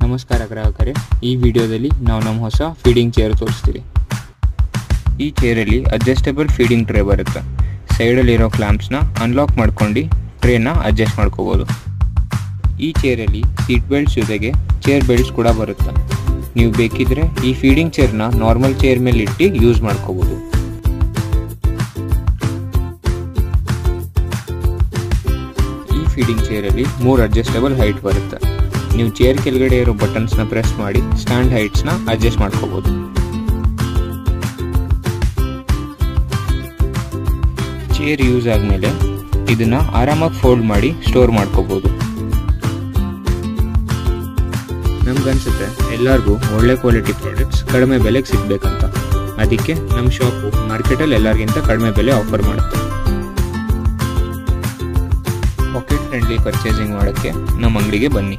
ನಮಸ್ಕಾರ ಗ್ರಾಹಕರೇ, ಈ ವಿಡಿಯೋದಲ್ಲಿ ನಾವು ನಮ್ಮ ಹೊಸ ಫೀಡಿಂಗ್ ಚೇರ್ ತೋರಿಸ್ತೀವಿ। ಈ ಚೇರಲ್ಲಿ ಅಡ್ಜಸ್ಟಬಲ್ ಫೀಡಿಂಗ್ ಟ್ರೇ ಬರುತ್ತೆ। ಸೈಡಲ್ಲಿರೋ ಕ್ಲಾಂಪ್ಸ್ನ ಅನ್ಲಾಕ್ ಮಾಡ್ಕೊಂಡು ಟ್ರೇನ ಅಡ್ಜಸ್ಟ್ ಮಾಡ್ಕೋಬೋದು। ಈ ಚೇರಲ್ಲಿ ಸೀಟ್ ಬೆಲ್ಟ್ಸ್ ಜೊತೆಗೆ ಚೇರ್ ಬೆಲ್ಟ್ಸ್ ಕೂಡ ಬರುತ್ತೆ। ನೀವು ಬೇಕಿದ್ರೆ ಈ ಫೀಡಿಂಗ್ ಚೇರ್ನ ನಾರ್ಮಲ್ ಚೇರ್ ಮೇಲೆ ಇಟ್ಟು ಯೂಸ್ ಮಾಡ್ಕೋಬೋದು। ಈ ಫೀಡಿಂಗ್ ಚೇರಲ್ಲಿ 3 ಅಡ್ಜಸ್ಟಬಲ್ ಹೈಟ್ ಬರುತ್ತೆ। ನೀವು ಚೇರ್ ಕೆಳಗಡೆ ಇರೋ ಬಟನ್ಸ್ನ ಪ್ರೆಸ್ ಮಾಡಿ ಸ್ಟ್ಯಾಂಡ್ ಹೈಟ್ಸ್ನ ಅಡ್ಜಸ್ಟ್ ಮಾಡ್ಕೋಬಹುದು। ಚೇರ್ ಯೂಸ್ ಆದ್ಮೇಲೆ ಇದನ್ನ ಆರಾಮಾಗಿ ಫೋಲ್ಡ್ ಮಾಡಿ ಸ್ಟೋರ್ ಮಾಡ್ಕೋಬಹುದು। ನಮ್ಗನ್ಸುತ್ತೆ ಎಲ್ಲರಿಗೂ ಒಳ್ಳೆ ಕ್ವಾಲಿಟಿ ಪ್ರಾಡಕ್ಟ್ಸ್ ಕಡಿಮೆ ಬೆಲೆಗೆ ಸಿಗ್ಬೇಕಂತ, ಅದಕ್ಕೆ ನಮ್ಮ ಶಾಪು ಮಾರ್ಕೆಟಲ್ಲಿ ಎಲ್ಲರಿಗಿಂತ ಕಡಿಮೆ ಬೆಲೆ ಆಫರ್ ಮಾಡುತ್ತೆ। ಪಾಕೆಟ್ ಫ್ರೆಂಡ್ಲಿ ಪರ್ಚೇಸಿಂಗ್ ಮಾಡೋಕ್ಕೆ ನಮ್ಮ ಅಂಗಡಿಗೆ ಬನ್ನಿ।